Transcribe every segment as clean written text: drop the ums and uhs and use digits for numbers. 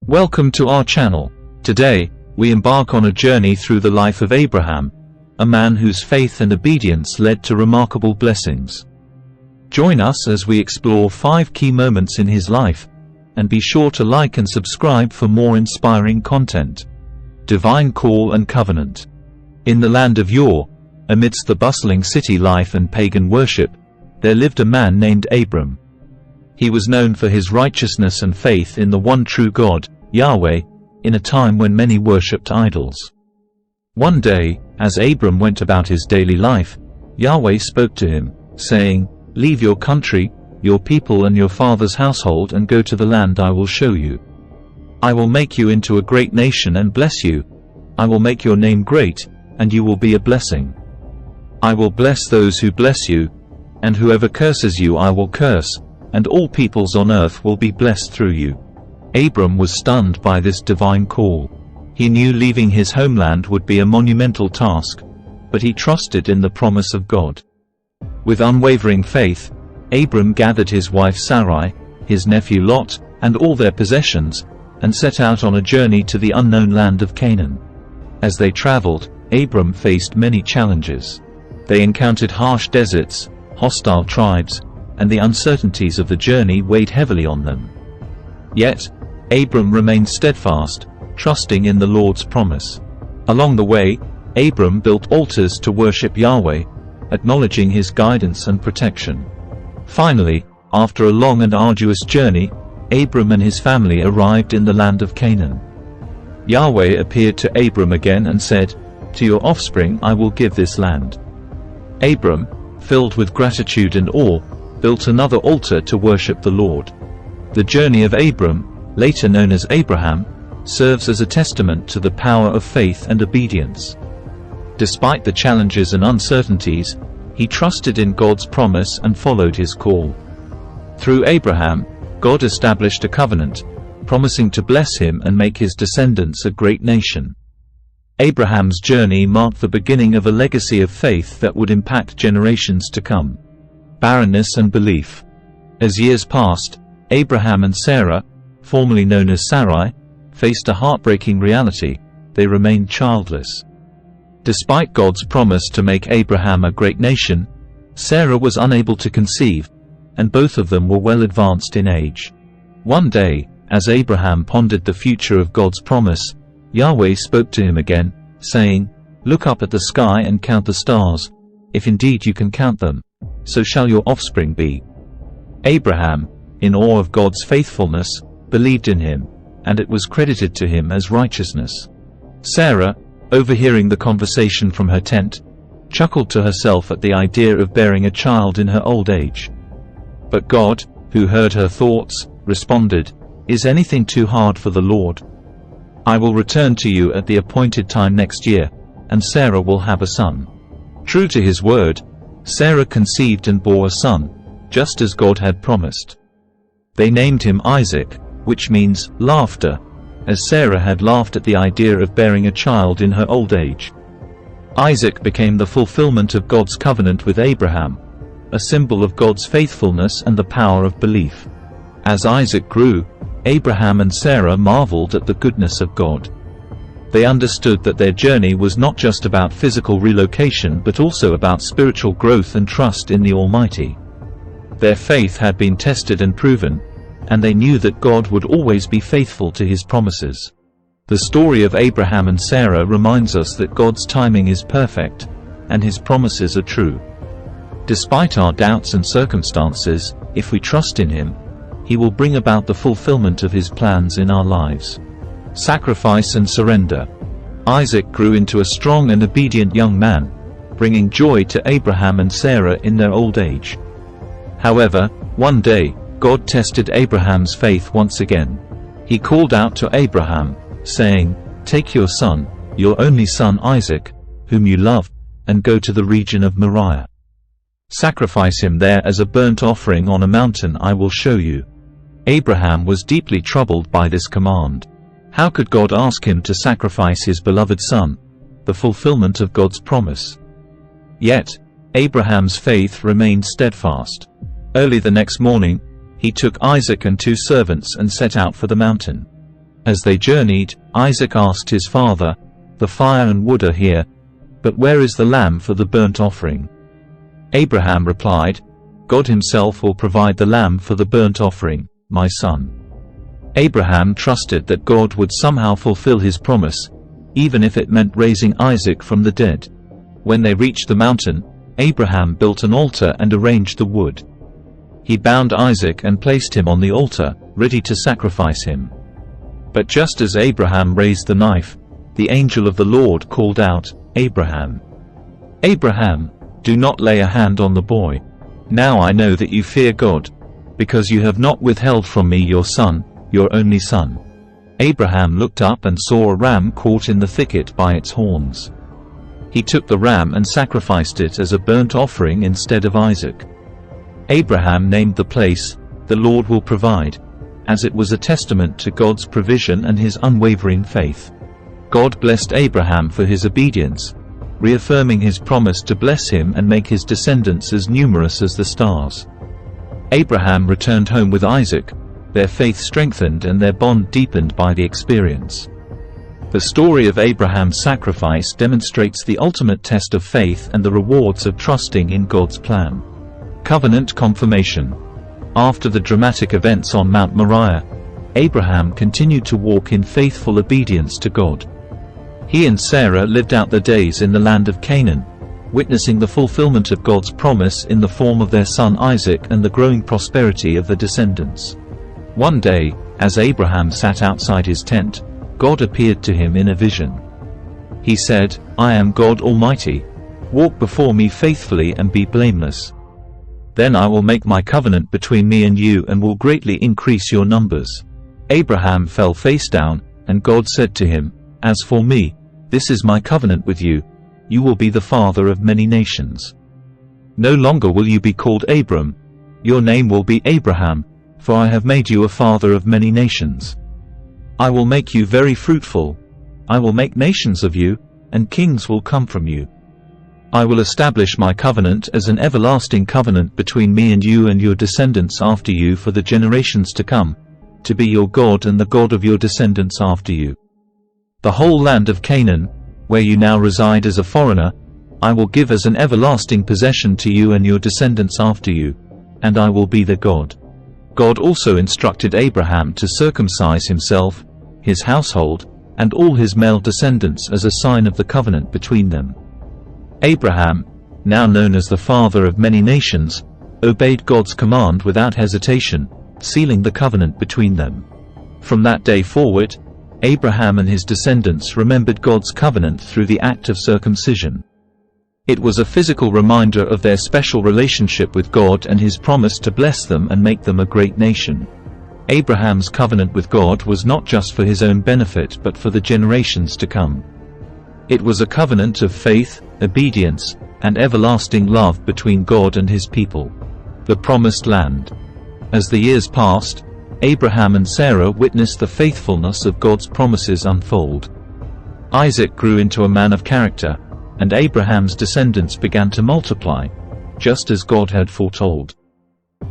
Welcome to our channel. Today, we embark on a journey through the life of Abraham, a man whose faith and obedience led to remarkable blessings. Join us as we explore 5 key moments in his life, and be sure to like and subscribe for more inspiring content. Divine Call and Covenant. In the land of Ur, amidst the bustling city life and pagan worship, there lived a man named Abram. He was known for his righteousness and faith in the one true God, Yahweh, in a time when many worshipped idols. One day, as Abram went about his daily life, Yahweh spoke to him, saying, "Leave your country, your people and your father's household and go to the land I will show you. I will make you into a great nation and bless you. I will make your name great, and you will be a blessing. I will bless those who bless you, and whoever curses you I will curse, and all peoples on earth will be blessed through you." Abram was stunned by this divine call. He knew leaving his homeland would be a monumental task, but he trusted in the promise of God. With unwavering faith, Abram gathered his wife Sarai, his nephew Lot, and all their possessions, and set out on a journey to the unknown land of Canaan. As they traveled, Abram faced many challenges. They encountered harsh deserts, hostile tribes, and the uncertainties of the journey weighed heavily on them. Yet, Abram remained steadfast, trusting in the Lord's promise. Along the way, Abram built altars to worship Yahweh, acknowledging his guidance and protection. Finally, after a long and arduous journey, Abram and his family arrived in the land of Canaan. Yahweh appeared to Abram again and said, "To your offspring I will give this land." Abram, filled with gratitude and awe, built another altar to worship the Lord. The journey of Abram, later known as Abraham, serves as a testament to the power of faith and obedience. Despite the challenges and uncertainties, he trusted in God's promise and followed his call. Through Abraham, God established a covenant, promising to bless him and make his descendants a great nation. Abraham's journey marked the beginning of a legacy of faith that would impact generations to come. Barrenness and belief. As years passed, Abraham and Sarah, formerly known as Sarai, faced a heartbreaking reality: they remained childless. Despite God's promise to make Abraham a great nation, Sarah was unable to conceive, and both of them were well advanced in age. One day, as Abraham pondered the future of God's promise, Yahweh spoke to him again, saying, "Look up at the sky and count the stars. If indeed you can count them, so shall your offspring be." Abraham, in awe of God's faithfulness, believed in him, and it was credited to him as righteousness. Sarah, overhearing the conversation from her tent, chuckled to herself at the idea of bearing a child in her old age. But God, who heard her thoughts, responded, "Is anything too hard for the Lord? I will return to you at the appointed time next year, and Sarah will have a son." True to his word, Sarah conceived and bore a son, just as God had promised. They named him Isaac, which means laughter, as Sarah had laughed at the idea of bearing a child in her old age. Isaac became the fulfillment of God's covenant with Abraham, a symbol of God's faithfulness and the power of belief. As Isaac grew, Abraham and Sarah marveled at the goodness of God. They understood that their journey was not just about physical relocation but also about spiritual growth and trust in the Almighty. Their faith had been tested and proven, and they knew that God would always be faithful to his promises. The story of Abraham and Sarah reminds us that God's timing is perfect, and his promises are true. Despite our doubts and circumstances, if we trust in him, he will bring about the fulfillment of his plans in our lives. Sacrifice and surrender. Isaac grew into a strong and obedient young man, bringing joy to Abraham and Sarah in their old age. However, one day, God tested Abraham's faith once again. He called out to Abraham, saying, "Take your son, your only son Isaac, whom you love, and go to the region of Moriah. Sacrifice him there as a burnt offering on a mountain I will show you." Abraham was deeply troubled by this command. How could God ask him to sacrifice his beloved son, the fulfillment of God's promise? Yet, Abraham's faith remained steadfast. Early the next morning, he took Isaac and 2 servants and set out for the mountain. As they journeyed, Isaac asked his father, "The fire and wood are here, but where is the lamb for the burnt offering?" Abraham replied, "God himself will provide the lamb for the burnt offering, my son." Abraham trusted that God would somehow fulfill his promise, even if it meant raising Isaac from the dead. When they reached the mountain, Abraham built an altar and arranged the wood. He bound Isaac and placed him on the altar, ready to sacrifice him. But just as Abraham raised the knife, the angel of the Lord called out, "Abraham! Abraham, do not lay a hand on the boy. Now I know that you fear God, because you have not withheld from me your son, your only son." Abraham looked up and saw a ram caught in the thicket by its horns. He took the ram and sacrificed it as a burnt offering instead of Isaac. Abraham named the place, "The Lord will provide," as it was a testament to God's provision and his unwavering faith. God blessed Abraham for his obedience, reaffirming his promise to bless him and make his descendants as numerous as the stars. Abraham returned home with Isaac, their faith strengthened and their bond deepened by the experience. The story of Abraham's sacrifice demonstrates the ultimate test of faith and the rewards of trusting in God's plan. Covenant confirmation. After the dramatic events on Mount Moriah, Abraham continued to walk in faithful obedience to God. He and Sarah lived out their days in the land of Canaan, witnessing the fulfillment of God's promise in the form of their son Isaac and the growing prosperity of the descendants. One day, as Abraham sat outside his tent, God appeared to him in a vision. He said, "I am God Almighty. Walk before me faithfully and be blameless. Then I will make my covenant between me and you and will greatly increase your numbers." Abraham fell face down, and God said to him, "As for me, this is my covenant with you. You will be the father of many nations. No longer will you be called Abram. Your name will be Abraham, for I have made you a father of many nations. I will make you very fruitful. I will make nations of you, and kings will come from you. I will establish my covenant as an everlasting covenant between me and you and your descendants after you for the generations to come, to be your God and the God of your descendants after you. The whole land of Canaan, where you now reside as a foreigner, I will give as an everlasting possession to you and your descendants after you, and I will be their God." God also instructed Abraham to circumcise himself, his household, and all his male descendants as a sign of the covenant between them. Abraham, now known as the father of many nations, obeyed God's command without hesitation, sealing the covenant between them. From that day forward, Abraham and his descendants remembered God's covenant through the act of circumcision. It was a physical reminder of their special relationship with God and his promise to bless them and make them a great nation. Abraham's covenant with God was not just for his own benefit but for the generations to come. It was a covenant of faith, obedience, and everlasting love between God and his people. The Promised Land. As the years passed, Abraham and Sarah witnessed the faithfulness of God's promises unfold. Isaac grew into a man of character, and Abraham's descendants began to multiply, just as God had foretold.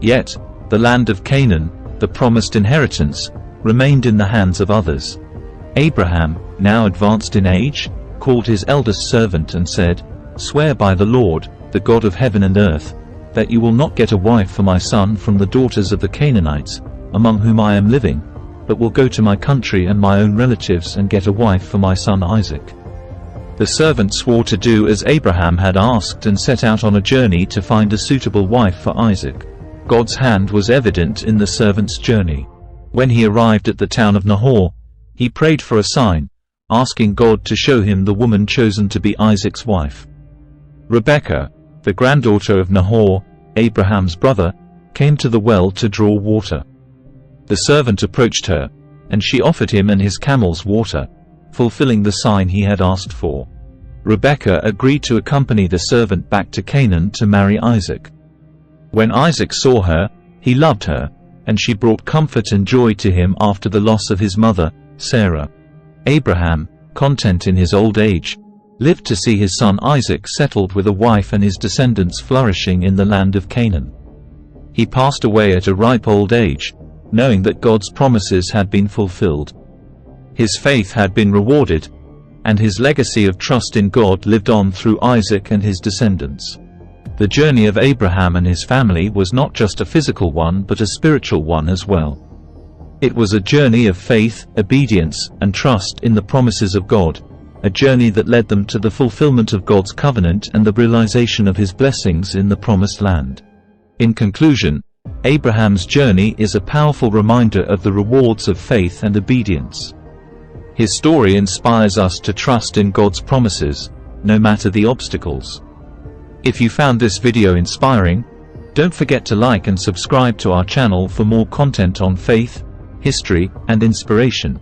Yet, the land of Canaan, the promised inheritance, remained in the hands of others. Abraham, now advanced in age, called his eldest servant and said, "Swear by the Lord, the God of heaven and earth, that you will not get a wife for my son from the daughters of the Canaanites, among whom I am living, but will go to my country and my own relatives and get a wife for my son Isaac." The servant swore to do as Abraham had asked and set out on a journey to find a suitable wife for Isaac. God's hand was evident in the servant's journey. When he arrived at the town of Nahor, he prayed for a sign, asking God to show him the woman chosen to be Isaac's wife. Rebekah, the granddaughter of Nahor, Abraham's brother, came to the well to draw water. The servant approached her, and she offered him and his camels water, fulfilling the sign he had asked for. Rebekah agreed to accompany the servant back to Canaan to marry Isaac. When Isaac saw her, he loved her, and she brought comfort and joy to him after the loss of his mother, Sarah. Abraham, content in his old age, lived to see his son Isaac settled with a wife and his descendants flourishing in the land of Canaan. He passed away at a ripe old age, knowing that God's promises had been fulfilled. His faith had been rewarded, and his legacy of trust in God lived on through Isaac and his descendants. The journey of Abraham and his family was not just a physical one but a spiritual one as well. It was a journey of faith, obedience, and trust in the promises of God, a journey that led them to the fulfillment of God's covenant and the realization of his blessings in the promised land. In conclusion, Abraham's journey is a powerful reminder of the rewards of faith and obedience. His story inspires us to trust in God's promises, no matter the obstacles. If you found this video inspiring, don't forget to like and subscribe to our channel for more content on faith, history, and inspiration.